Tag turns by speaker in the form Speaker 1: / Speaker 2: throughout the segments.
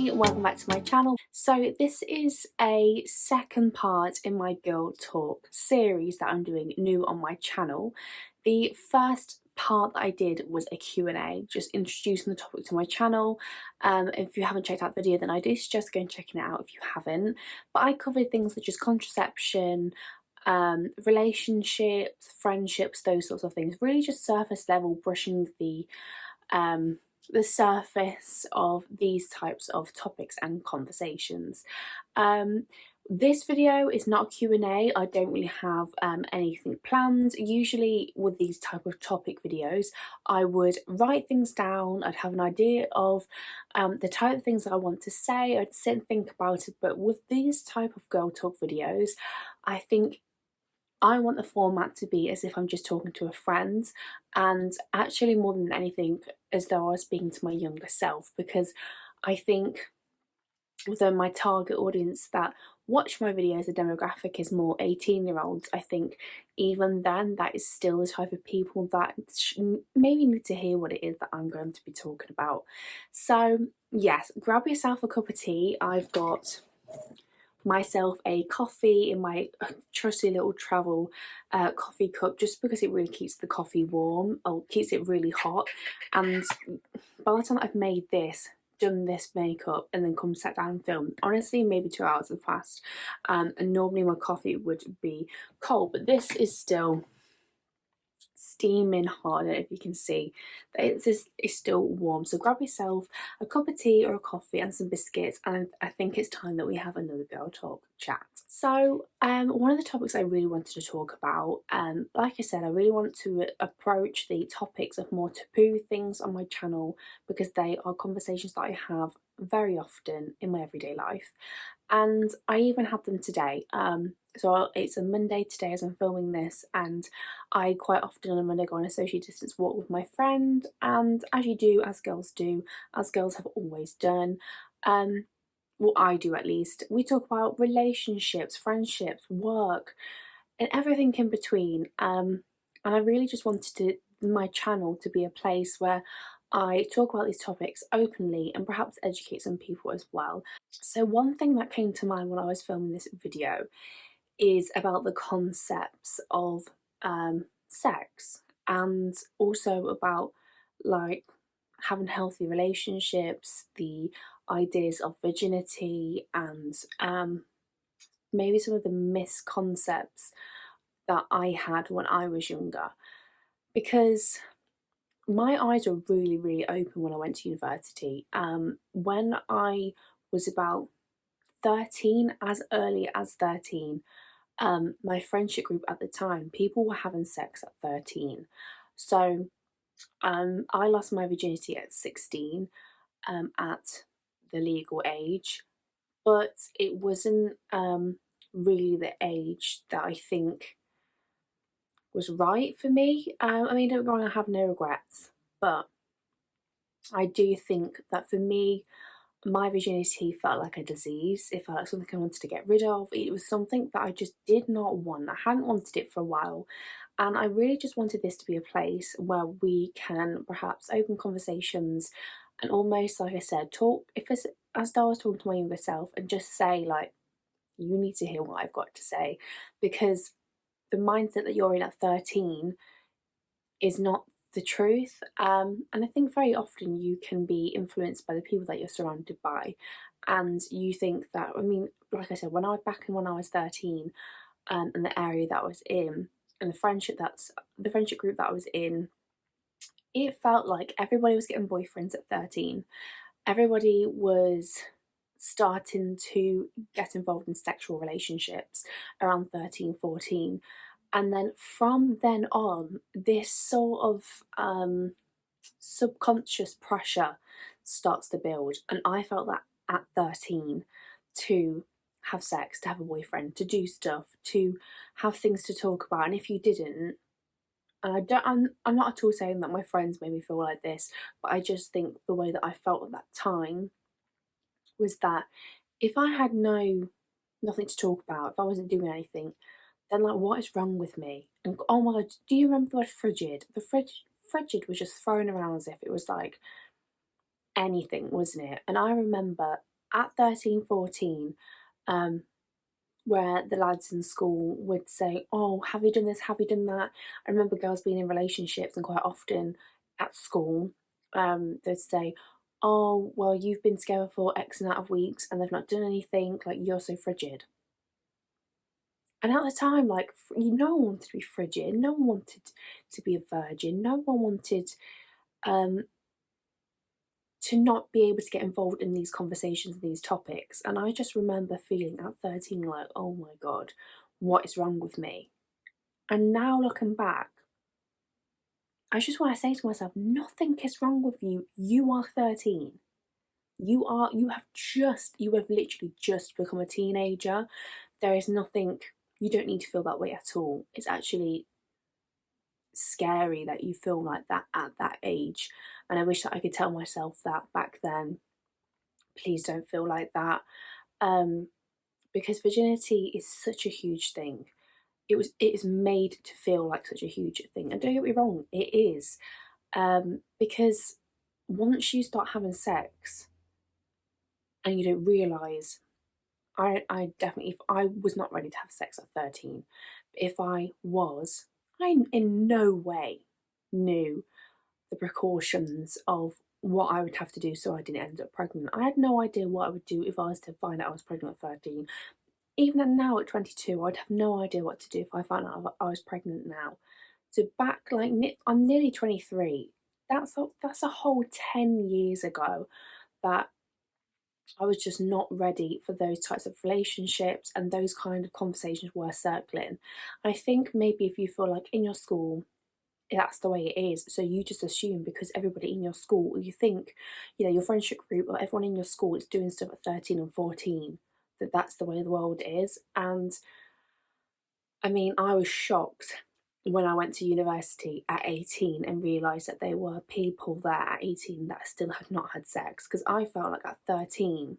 Speaker 1: Hi, welcome back to my channel. So this is a second part in my Girl Talk series that I'm doing new on my channel. The first part that I did was a Q&A, just introducing the topic to my channel. If you haven't checked out the video, then I do suggest going and checking it out if you haven't. But I covered things such as contraception, relationships, friendships, those sorts of things. Really just surface level, brushing the surface of these types of topics and conversations. This video is not a Q&A. I don't really have anything planned. Usually with these type of topic videos, I would write things down. I'd have an idea of the type of things that I want to say. I'd sit and think about it. But with these type of girl talk videos, I think I want the format to be as if I'm just talking to a friend, and actually more than anything as though I was speaking to my younger self, because I think although my target audience that watch my videos, the demographic is more 18-year-olds, I think even then that is still the type of people that maybe need to hear what it is that I'm going to be talking about. So yes, grab yourself a cup of tea. I've got myself a coffee in my trusty little travel coffee cup, just because it really keeps the coffee warm or keeps it really hot. And by the time I've made this, done this makeup, and then come sat down and film, honestly maybe 2 hours have passed, and normally my coffee would be cold, but this is still steaming hot. And if you can see, it's still warm. So grab yourself a cup of tea or a coffee and some biscuits, and I think it's time that we have another girl talk chat. So one of the topics I really wanted to talk about, like I said, I really want to approach the topics of more taboo things on my channel, because they are conversations that I have very often in my everyday life, and I even had them today. So it's a Monday today as I'm filming this, and I quite often on a Monday go on a social distance walk with my friend, and as you do, as girls do, as girls have always done, well, I do at least, we talk about relationships, friendships, work, and everything in between. And I really just wanted my channel to be a place where I talk about these topics openly and perhaps educate some people as well. So one thing that came to mind when I was filming this video is about the concepts of sex, and also about like having healthy relationships, the ideas of virginity, and maybe some of the misconceptions that I had when I was younger, because my eyes were really open when I went to university. When I was about 13, as early as 13, my friendship group at the time, people were having sex at 13. So I lost my virginity at 16, at the legal age, but it wasn't really the age that I think was right for me. I mean, don't get me wrong, I have no regrets, but I do think that for me, my virginity felt like a disease. It felt like something I wanted to get rid of. It was something that I just did not want. I hadn't wanted it for a while, and I really just wanted this to be a place where we can perhaps open conversations and almost, like I said, talk, if it's as though I was talking to my younger self, and just say like, you need to hear what I've got to say, because the mindset that you're in at 13 is not the truth. And I think very often you can be influenced by the people that you're surrounded by, and you think that, I mean, like I said, when I was 13, and the area that I was in, and the friendship group that I was in, it felt like everybody was getting boyfriends at 13. Everybody was starting to get involved in sexual relationships around 13, 14. And then from then on, this sort of subconscious pressure starts to build. And I felt that at 13, to have sex, to have a boyfriend, to do stuff, to have things to talk about. And if you didn't, and I'm not at all saying that my friends made me feel like this, but I just think the way that I felt at that time was that if I had nothing to talk about, if I wasn't doing anything, then like, what is wrong with me? And oh my god, do you remember the word frigid? Frigid was just thrown around as if it was like anything, wasn't it? And I remember at 13, 14, where the lads in school would say, "Oh, have you done this? Have you done that?" I remember girls being in relationships, and quite often at school, they'd say, "Oh, well, you've been together for X amount of weeks and they've not done anything, like, you're so frigid." And at the time, like, no one wanted to be frigid, no one wanted to be a virgin, no one wanted um, to not be able to get involved in these conversations and these topics. And I just remember feeling at 13 like, oh my God, what is wrong with me? And now looking back, I just want to say to myself, nothing is wrong with you. You are 13. You have literally just become a teenager. There is nothing, you don't need to feel that way at all. It's actually scary that you feel like that at that age. And I wish that I could tell myself that back then. Please don't feel like that. Um, because virginity is such a huge thing. It is made to feel like such a huge thing. And don't get me wrong, it is. Because once you start having sex and you don't realise, I definitely, if I was not ready to have sex at 13, if I was, I in no way knew the precautions of what I would have to do so I didn't end up pregnant. I had no idea what I would do if I was to find out I was pregnant at 13. Even now at 22, I'd have no idea what to do if I found out I was pregnant now. So back, like, I'm nearly 23. That's a whole 10 years ago that I was just not ready for those types of relationships, and those kind of conversations were circling. I think maybe if you feel like in your school that's the way it is, so you just assume because everybody in your school, you think, your friendship group or everyone in your school is doing stuff at 13 and 14, that that's the way the world is. And I mean, I was shocked when I went to university at 18 and realised that there were people there at 18 that still had not had sex, because I felt like at 13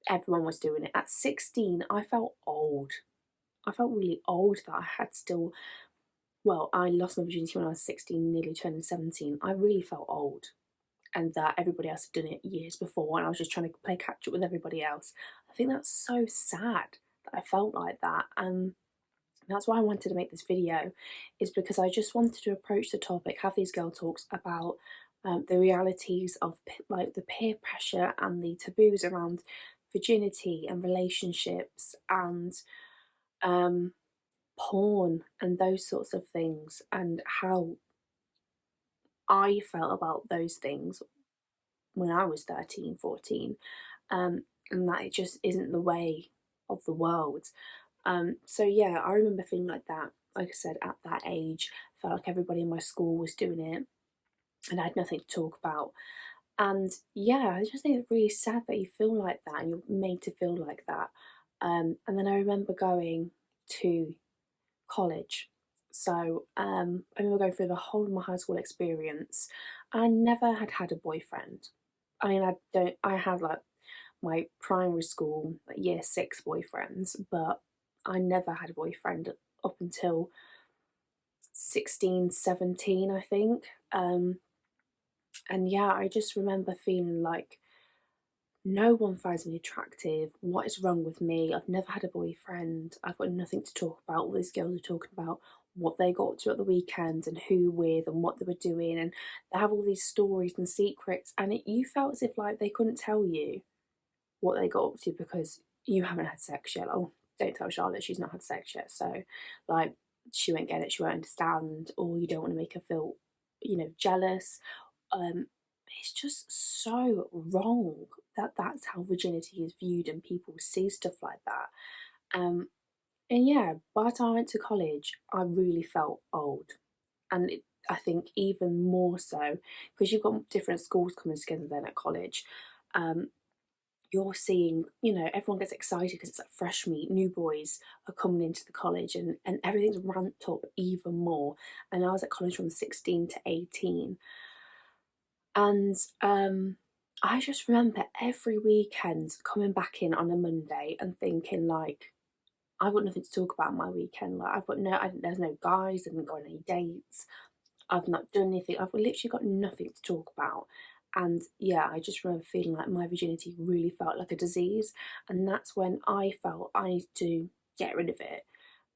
Speaker 1: everyone was doing it. At 16 I felt old. I felt really old that I had still, well, I lost my virginity when I was 16, nearly turning 17. I really felt old, and that everybody else had done it years before, and I was just trying to play catch up with everybody else. I think that's so sad that I felt like that. And that's why I wanted to make this video, is because I just wanted to approach the topic, have these girl talks about the realities of like the peer pressure and the taboos around virginity and relationships and um, porn and those sorts of things, and how I felt about those things when I was 13, 14, and that it just isn't the way of the world. So yeah, I remember feeling like that. Like I said, at that age, I felt like everybody in my school was doing it, and I had nothing to talk about. And yeah, I just think it's really sad that you feel like that and you're made to feel like that. And then I remember going to college. So I remember going through the whole of my high school experience. I never had a boyfriend. I mean, I had like my primary school, like year 6 boyfriends, but I never had a boyfriend up until 16, 17, I think. And yeah, I just remember feeling like no one finds me attractive. What is wrong with me? I've never had a boyfriend. I've got nothing to talk about. All these girls are talking about what they got up to at the weekend and who with and what they were doing, and they have all these stories and secrets. And you felt as if like they couldn't tell you what they got up to because you haven't had sex yet. Oh, don't tell Charlotte she's not had sex yet. So, like, she won't get it. She won't understand, or you don't want to make her feel, jealous. Um, it's just so wrong that that's how virginity is viewed and people see stuff like that. Um, and yeah, by the time I went to college, I really felt old. And I think even more so because you've got different schools coming together then at college. Um, you're seeing, everyone gets excited because it's like fresh meat, new boys are coming into the college, and everything's ramped up even more. And I was at college from 16 to 18. And I just remember every weekend coming back in on a Monday and thinking like, I've got nothing to talk about my weekend. Like there's no guys, I didn't go on any dates. I've not done anything. I've literally got nothing to talk about. And yeah, I just remember feeling like my virginity really felt like a disease, and that's when I felt I needed to get rid of it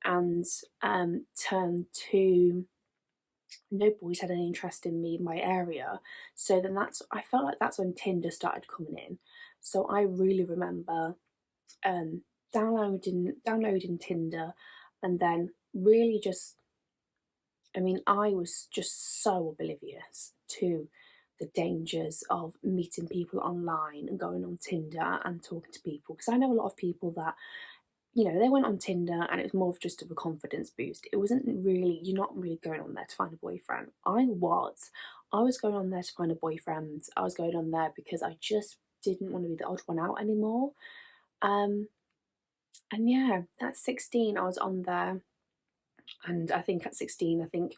Speaker 1: and turn to no boys had any interest in me in my area. So then I felt like that's when Tinder started coming in. So I really remember um, downloading Tinder, and then really just, I mean, I was just so oblivious to the dangers of meeting people online and going on Tinder and talking to people, because I know a lot of people that, they went on Tinder and it was more of just of a confidence boost. It wasn't really, you're not really going on there to find a boyfriend. I was going on there to find a boyfriend. I was going on there because I just didn't want to be the odd one out anymore. Um, and yeah, at 16, I was on there. And I think at 16, I think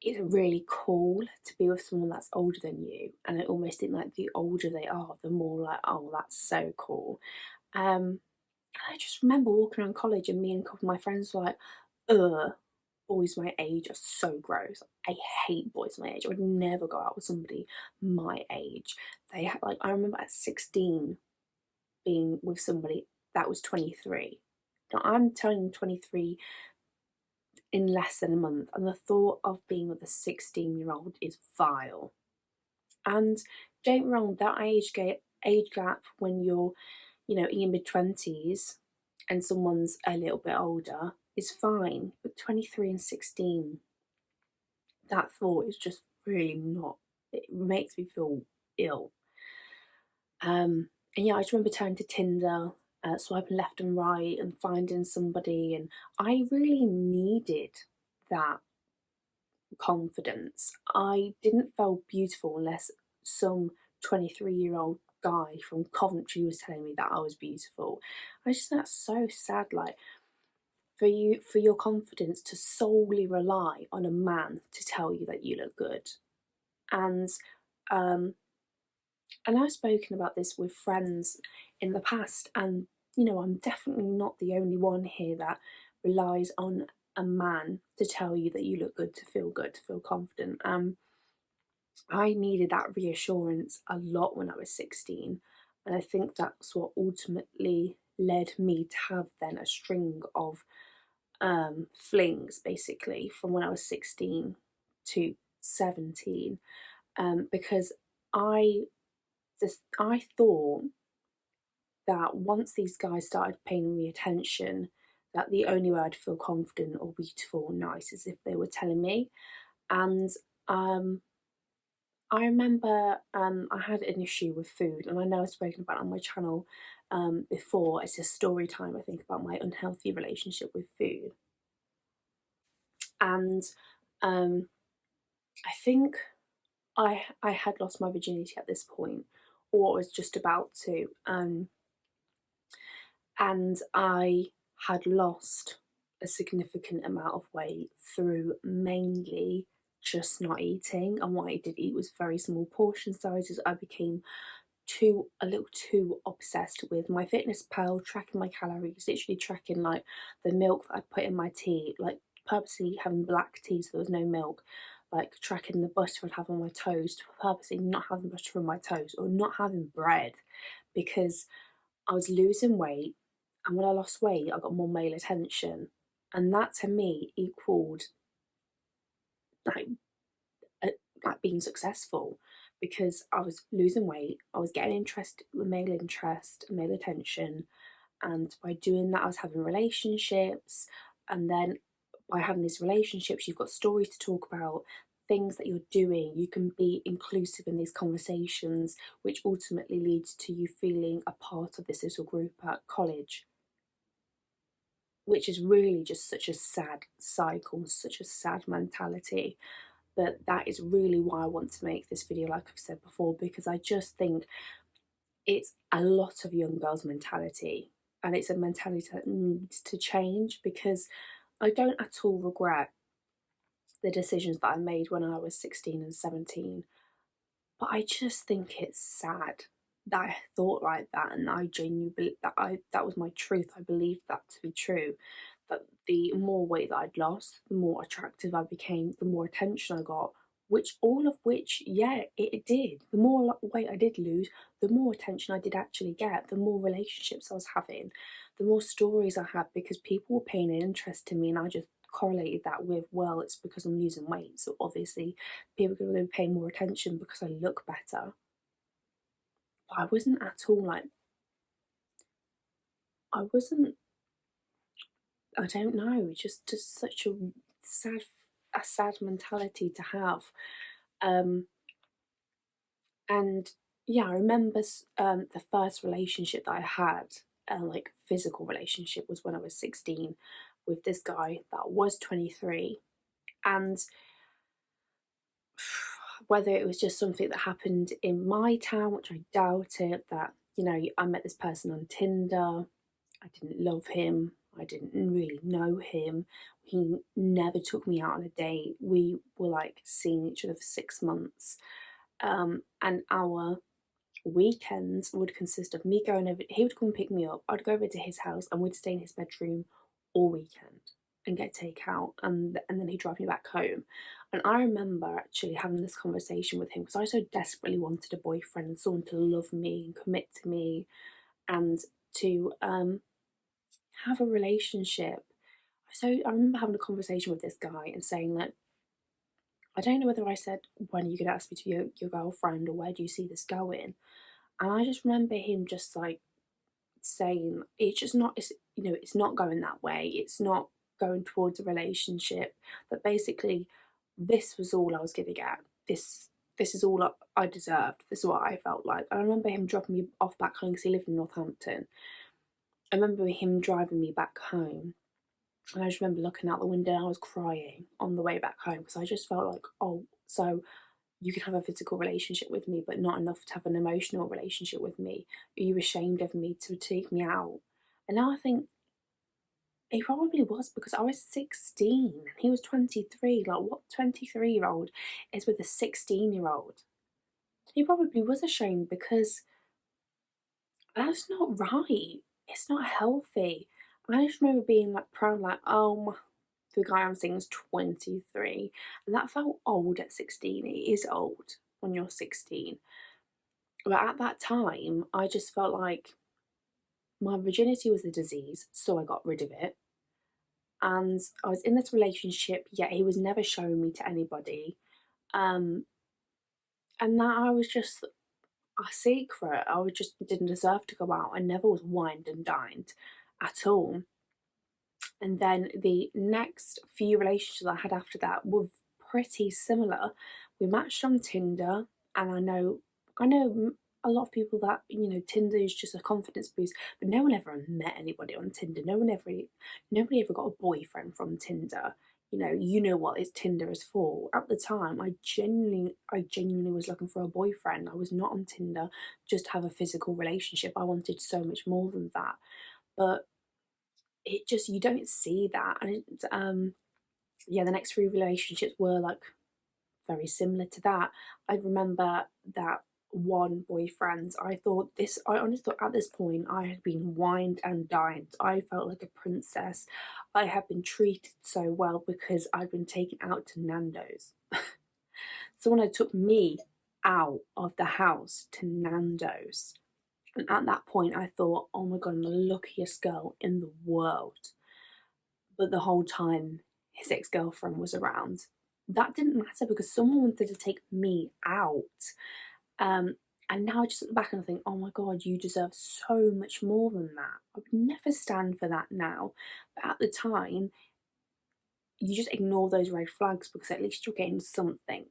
Speaker 1: it's really cool to be with someone that's older than you. And I almost think like the older they are, the more like, oh, that's so cool. Um, I just remember walking around college and me and a couple of my friends were like, ugh, boys my age are so gross. I hate boys my age. I would never go out with somebody my age. They had like, I remember at 16 being with somebody that was 23. Now I'm turning 23 in less than a month, and the thought of being with a 16-year-old is vile. And don't get me wrong, that age gap when you're, in your mid 20s and someone's a little bit older is fine. But 23 and 16, that thought is just really not, it makes me feel ill. And yeah, I just remember turning to Tinder, swiping left and right and finding somebody, and I really needed that confidence. I didn't feel beautiful unless some 23-year-old guy from Coventry was telling me that I was beautiful. I just think that's so sad. Like, for your confidence to solely rely on a man to tell you that you look good. And um and I've spoken about this with friends in the past, and I'm definitely not the only one here that relies on a man to tell you that you look good, to feel confident. I needed that reassurance a lot when I was 16, and I think that's what ultimately led me to have then a string of flings basically from when I was 16 to 17, because I I thought that once these guys started paying me attention, that the only way I'd feel confident or beautiful or nice is if they were telling me. And um, I remember I had an issue with food, and I know I've spoken about it on my channel before. It's a story time, I think, about my unhealthy relationship with food. And um, I think I had lost my virginity at this point, or was just about to. And I had lost a significant amount of weight through mainly just not eating. And what I did eat was very small portion sizes. I became a little too obsessed with my fitness pal, tracking my calories, literally tracking like the milk that I'd put in my tea, like purposely having black tea so there was no milk, like tracking the butter I'd have on my toast, purposely not having butter on my toast, or not having bread, because I was losing weight, and when I lost weight, I got more male attention, and that to me equaled like uh, like being successful, because I was losing weight, I was getting interest, male attention, and by doing that, I was having relationships, and then by having these relationships, you've got stories to talk about, things that you're doing. You can be inclusive in these conversations, which ultimately leads to you feeling a part of this little group at college, which is really just such a sad cycle, such a sad mentality. But that is really why I want to make this video, like I've said before, because I just think it's a lot of young girls' mentality, and it's a mentality that needs to change, because I don't at all regret the decisions that I made when I was 16 and 17, but I just think it's sad that I thought like that, and I genuinely believe that was my truth. I believed that to be true. That the more weight that I'd lost, the more attractive I became, the more attention I got, which all of which, yeah, it did. The more weight I did lose, the more attention I did actually get, the more relationships I was having, the more stories I had, because people were paying an interest in me, and I just correlated that with, well, it's because I'm losing weight, so obviously people are going to pay more attention because I look better. But I wasn't at all like, I wasn't, I don't know, just such a sad mentality to have. Um, And yeah, I remember the first relationship that I had, like physical relationship, was when I was 16 with this guy that was 23. And whether it was just something that happened in my town, which I doubt it, that, I met this person on Tinder, I didn't love him, I didn't really know him, he never took me out on a date, we were like seeing each other for 6 months. And our weekends would consist of me going over, he would come pick me up, I'd go over to his house, and we'd stay in his bedroom all weekend and get takeout, and then he'd drive me back home. And I remember actually having this conversation with him because I so desperately wanted a boyfriend and someone to love me and commit to me, and to have a relationship. So I remember having a conversation with this guy and saying that, I don't know whether I said, when are you going to ask me to be your girlfriend, or where do you see this going? And I just remember him just like saying, it's just not, it's not going that way, it's not going towards a relationship, that basically this was all I was going to get, this is all I deserved, this is what I felt like. And I remember him dropping me off back home because he lived in Northampton. I remember him driving me back home, and I just remember looking out the window and I was crying on the way back home because I just felt like, oh, so you can have a physical relationship with me, but not enough to have an emotional relationship with me. Are you ashamed of me to take me out? And now I think he probably was, because I was 16 and he was 23. Like, what 23-year-old is with a 16-year-old? He probably was ashamed, because that's not right. It's not healthy. I just remember being like proud, like, oh, the guy I'm seeing is 23. And that felt old at 16. It is old when you're 16. But at that time, I just felt like my virginity was a disease, so I got rid of it. And I was in this relationship, yet he was never showing me to anybody. Um, and that I was just a secret. I was just didn't deserve to go out. I never was wined and dined at all. And then the next few relationships I had after that were pretty similar. We matched on Tinder, and I know a lot of people that, Tinder is just a confidence boost, but no one ever met anybody on Tinder. Nobody ever got a boyfriend from Tinder. You know what Tinder is for. At the time, I genuinely was looking for a boyfriend. I was not on Tinder just to have a physical relationship. I wanted so much more than that. But it just, you don't see that. And yeah, the next three relationships were like very similar to that. I remember that one boyfriend, I honestly thought at this point I had been wined and dined. I felt like a princess. I had been treated so well because I'd been taken out to Nando's. Someone had took me out of the house to Nando's. And at that point I thought, oh my god, I'm the luckiest girl in the world. But the whole time his ex-girlfriend was around, that didn't matter because someone wanted to take me out. Um, and now I just look back and I think, oh my god, you deserve so much more than that. I would never stand for that now. But at the time, you just ignore those red flags because at least you're getting something.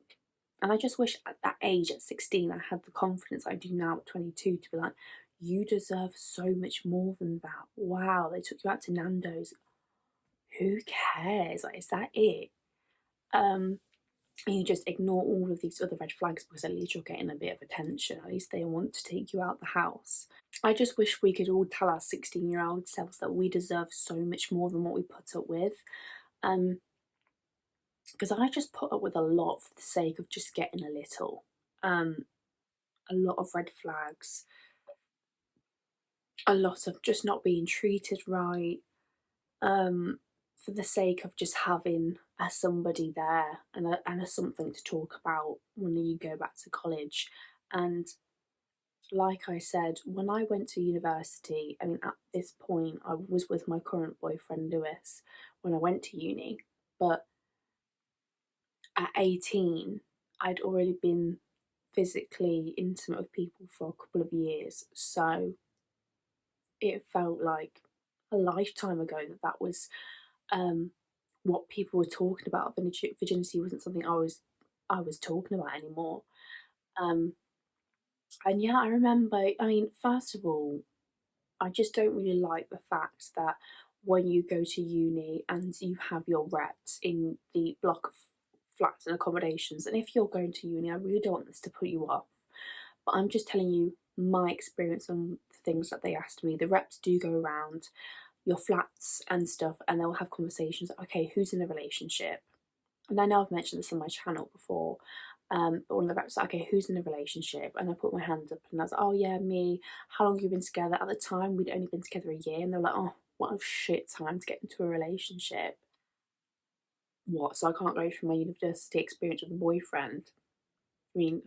Speaker 1: And I just wish at that age, at 16, I had the confidence I do now at 22 to be like, you deserve so much more than that. Wow, they took you out to Nando's. Who cares? Like, is that it? And you just ignore all of these other red flags because at least you're getting a bit of attention. At least they want to take you out the house. I just wish we could all tell our 16-year-old selves that we deserve so much more than what we put up with. Because I just put up with a lot for the sake of just getting a little. A lot of red flags, a lot of just not being treated right, for the sake of just having a somebody there and a something to talk about when you go back to college. And like I said, when I went to university, I mean, at this point, I was with my current boyfriend, Lewis, when I went to uni. But at 18, I'd already been physically intimate with people for a couple of years. So it felt like a lifetime ago that was um, what people were talking about. Virginity wasn't something I was talking about anymore. Um, and yeah, I remember. I mean, first of all, I just don't really like the fact that when you go to uni and you have your reps in the block of flats and accommodations, and if you're going to uni, I really don't want this to put you off, but I'm just telling you my experience on the things that they asked me. The reps do go around your flats and stuff, and they'll have conversations. Okay, who's in a relationship? And I know I've mentioned this on my channel before, but one of the reps was like, okay, who's in a relationship? And I put my hand up and I was like, oh yeah, me. How long have you been together? At the time, we'd only been together a year, and they're like, oh, what a shit time to get into a relationship. What? So I can't go through my university experience with a boyfriend? I mean,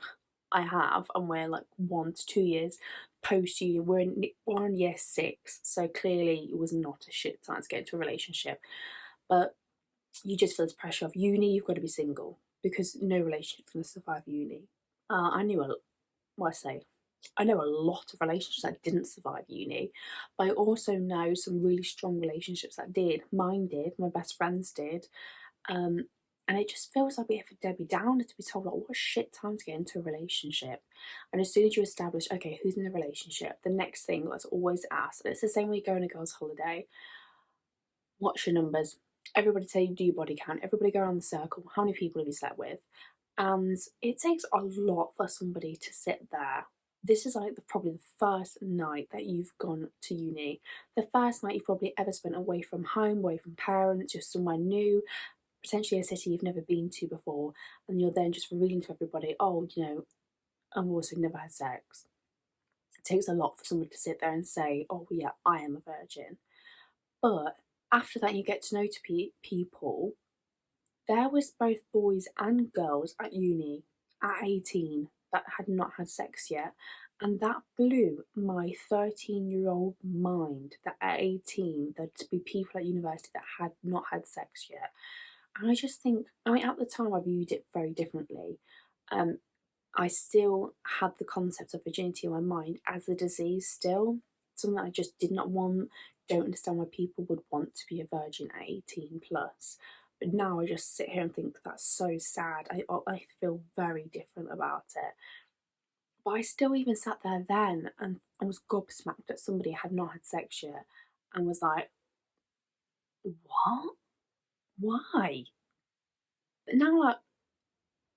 Speaker 1: I have, and we're like 1 to 2 years post uni. We're on year 6, so clearly it was not a shit time to get into a relationship. But you just feel the pressure of uni. You've got to be single because no relationship's going to survive uni. I knew a, well, I know a lot of relationships that didn't survive uni, but I also know some really strong relationships that did. Mine did. My best friends did. Um, and it just feels like a bit of a Debbie Downer to be told, like, what a shit time to get into a relationship. And as soon as you establish, okay, who's in a relationship, the next thing that's always asked, and it's the same when you go on a girl's holiday, what's your numbers? Everybody say, do your body count. Everybody go around the circle. How many people have you slept with? And it takes a lot for somebody to sit there. This is like probably the first night that you've gone to uni. The first night you've probably ever spent away from home, away from parents, just somewhere new, potentially a city you've never been to before. And you're then just revealing to everybody, oh, I've also never had sex. It takes a lot for somebody to sit there and say, oh, yeah, I am a virgin. But after that, you get to know people. There was both boys and girls at uni at 18 that had not had sex yet, and that blew my 13-year-old mind that at 18 there'd be people at university that had not had sex yet. And I just think, I mean, at the time I viewed it very differently. Um, I still had the concept of virginity in my mind as a disease still, something that I just did not want. Don't understand why people would want to be a virgin at 18 plus. But now I just sit here and think that's so sad. I feel very different about it. But I still even sat there then and I was gobsmacked that somebody had not had sex yet and was like, what? Why? But now, like,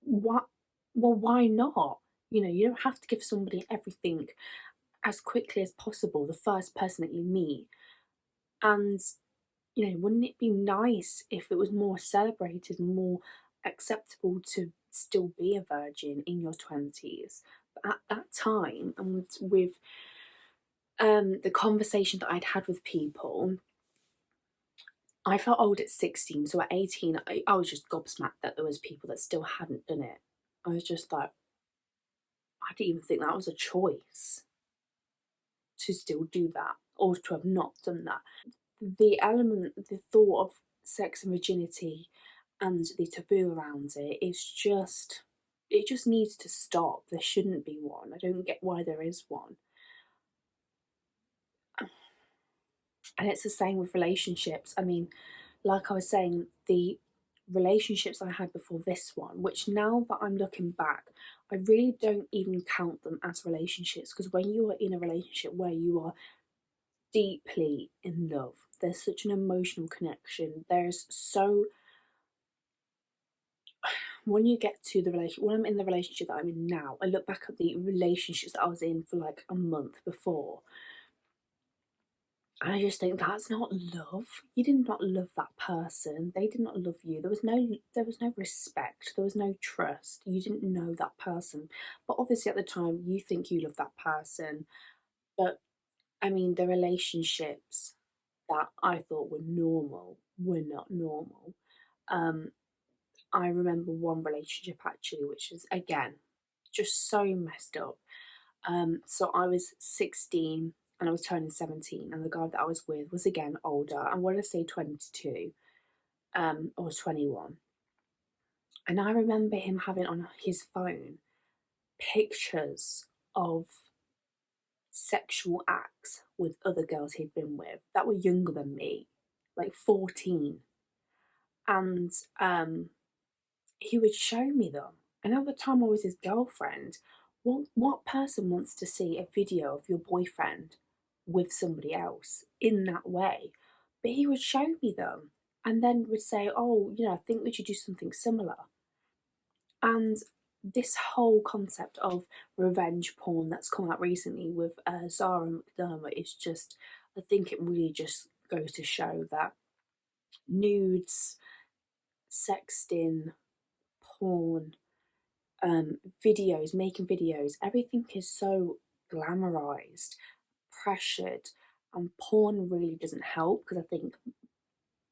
Speaker 1: what? Well, why not? You don't have to give somebody everything as quickly as possible, the first person that you meet. And, wouldn't it be nice if it was more celebrated, more acceptable to still be a virgin in your 20s? But at that time, and with the conversation that I'd had with people, I felt old at 16, so at 18, I was just gobsmacked that there was people that still hadn't done it. I was just like, I didn't even think that was a choice to still do that or to have not done that. The thought of sex and virginity and the taboo around it just needs to stop. There shouldn't be one. I don't get why there is one. And it's the same with relationships. I mean, like I was saying, the relationships I had before this one, which now that I'm looking back, I really don't even count them as relationships, because when you are in a relationship where you are deeply in love, there's such an emotional connection. When you get to the relationship, when I'm in the relationship that I'm in now, I look back at the relationships that I was in for like a month before, and I just think that's not love. You did not love that person. They did not love you. There was no respect. There was no trust. You didn't know that person. But obviously at the time you think you love that person. But I mean, the relationships that I thought were normal were not normal. I remember one relationship actually, which was again just so messed up. So I was 16 and I was turning 17, and the guy that I was with was again older. I want to say 22, or 21. And I remember him having on his phone pictures of sexual acts with other girls he'd been with that were younger than me, like 14. And he would show me them. And at the time I was his girlfriend, what person wants to see a video of your boyfriend with somebody else in that way? But he would show me them and then would say, oh, I think we should do something similar. And this whole concept of revenge porn that's come out recently with Zara and McDermott is just, I think it really just goes to show that nudes, sexting, porn, videos, making videos, everything is so glamorized, pressured, and porn really doesn't help, because I think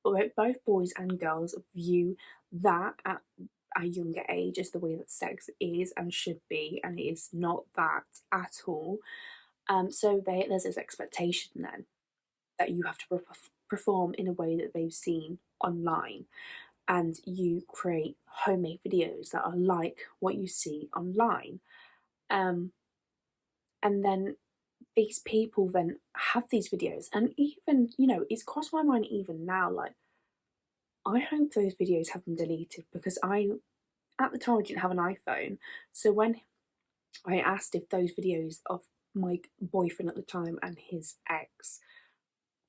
Speaker 1: both boys and girls view that at a younger age as the way that sex is and should be, and it is not that at all. So there's this expectation then that you have to perform in a way that they've seen online, and you create homemade videos that are like what you see online. And then these people then have these videos, and even, it's crossed my mind even now, like, I hope those videos have been deleted, because at the time I didn't have an iPhone. So when I asked if those videos of my boyfriend at the time and his ex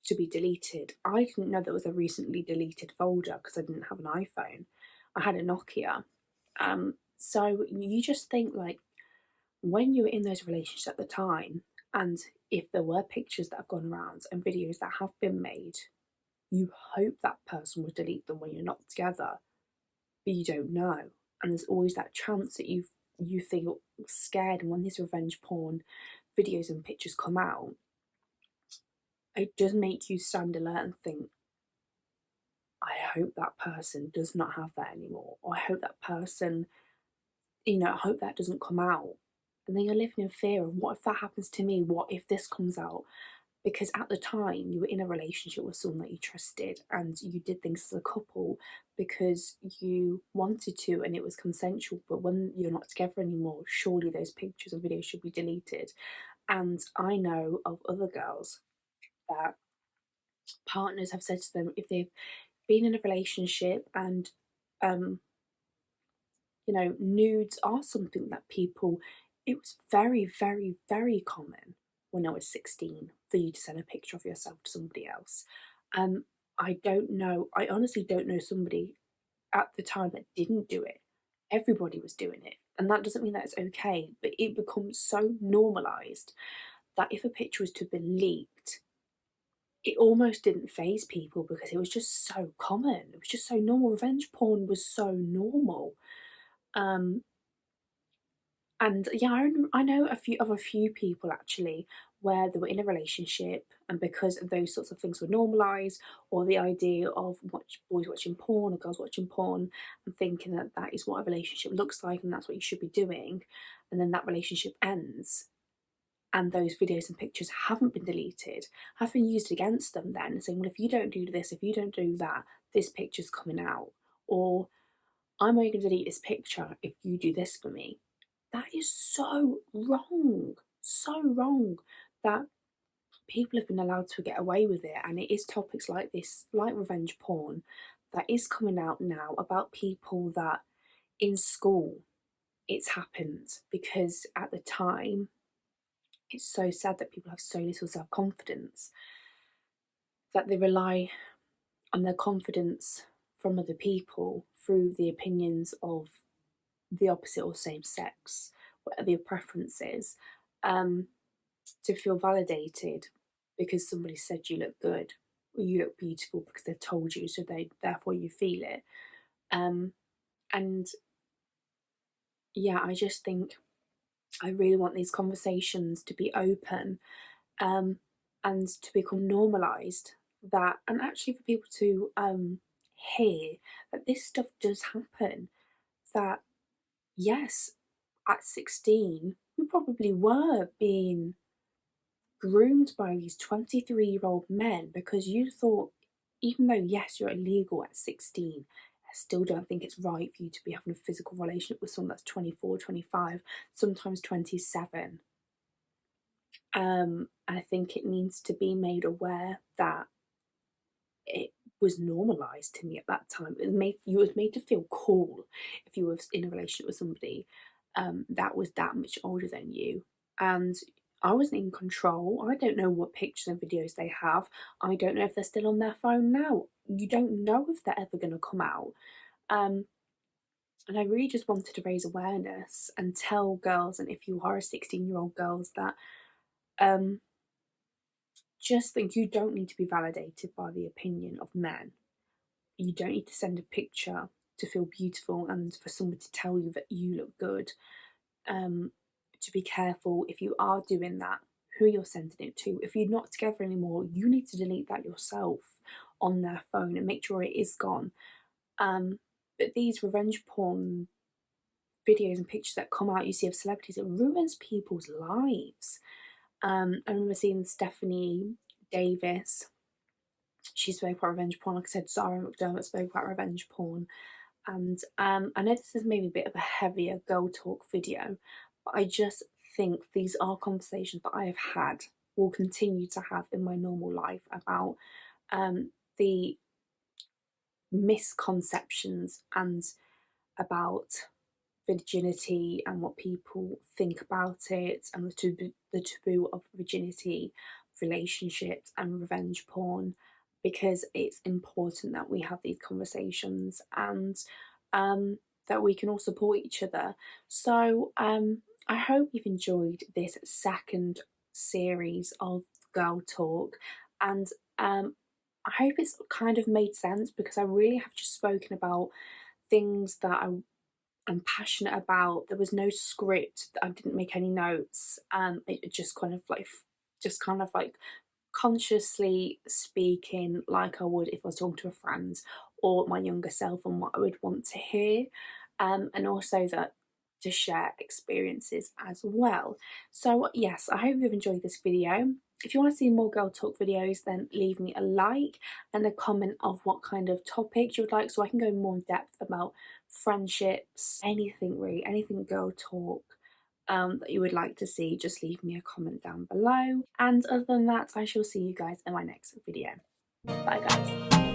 Speaker 1: to be deleted, I didn't know there was a recently deleted folder because I didn't have an iPhone. I had a Nokia. So you just think, like, when you were in those relationships at the time, and if there were pictures that have gone around and videos that have been made, you hope that person will delete them when you're not together, but you don't know. And there's always that chance that you feel scared. And when these revenge porn videos and pictures come out, it does make you stand alert and think, I hope that person does not have that anymore. Or I hope that person, I hope that doesn't come out. And then you're living in fear of, what if that happens to me? What if this comes out? Because at the time you were in a relationship with someone that you trusted, and you did things as a couple because you wanted to and it was consensual. But when you're not together anymore, surely those pictures and videos should be deleted. And I know of other girls that partners have said to them, if they've been in a relationship and nudes are something that it was very, very, very common when I was 16 for you to send a picture of yourself to somebody else. I honestly don't know somebody at the time that didn't do it. Everybody was doing it. And that doesn't mean that it's okay, but it becomes so normalised that if a picture was to be leaked, it almost didn't faze people because it was just so common. It was just so normal. Revenge porn was so normal. And yeah, I know a few people actually where they were in a relationship, and because those sorts of things were normalised, or the idea of boys watching porn or girls watching porn and thinking that that is what a relationship looks like and that's what you should be doing, and then that relationship ends and those videos and pictures haven't been deleted, have been used against them then, saying, well, if you don't do this, if you don't do that, this picture's coming out, or I'm only going to delete this picture if you do this for me. That is so wrong that people have been allowed to get away with it. And it is topics like this, like revenge porn, that is coming out now about people that in school it's happened, because at the time it's so sad that people have so little self-confidence that they rely on their confidence from other people through the opinions of the opposite or same sex, whatever your preference is, to feel validated because somebody said you look good or you look beautiful because they've told you, so therefore you feel it. And yeah, I just think I really want these conversations to be open, and to become normalised, that, and actually for people to hear that this stuff does happen, that yes, at 16, we probably were being groomed by these 23-year-old men because you thought, even though, yes, you're illegal at 16, I still don't think it's right for you to be having a physical relationship with someone that's 24, 25, sometimes 27. I think it needs to be made aware that it was normalised to me at that time. You was made to feel cool if you were in a relationship with somebody that was that much older than you, and I wasn't in control. I don't know what pictures and videos they have. I don't know if they're still on their phone now. You don't know if they're ever going to come out. Um, and I really just wanted to raise awareness and tell girls, and if you are a 16-year-old girls, that um, just that you don't need to be validated by the opinion of men. You don't need to send a picture to feel beautiful and for someone to tell you that you look good. To be careful if you are doing that, who you're sending it to. If you're not together anymore, you need to delete that yourself on their phone and make sure it is gone. But these revenge porn videos and pictures that come out, you see, of celebrities, it ruins people's lives. I remember seeing Stephanie Davis. She spoke about revenge porn. Like I said, Zara McDermott spoke about revenge porn. And I know this is maybe a bit of a heavier girl talk video, but I just think these are conversations that I have had, will continue to have in my normal life about the misconceptions and about virginity and what people think about it, and the taboo of virginity, relationships, and revenge porn, because it's important that we have these conversations and that we can all support each other. So I hope you've enjoyed this second series of Girl Talk, and I hope it's kind of made sense, because I really have just spoken about things that I'm passionate about. There was no script. I didn't make any notes. It just kind of like consciously speaking like I would if I was talking to a friend or my younger self, and what I would want to hear, and also that to share experiences as well. So yes, I hope you've enjoyed this video. If you want to see more Girl Talk videos, then leave me a like and a comment of what kind of topics you would like, so I can go more in depth about friendships, anything really, anything Girl Talk that you would like to see. Just leave me a comment down below. And other than that, I shall see you guys in my next video. Bye guys.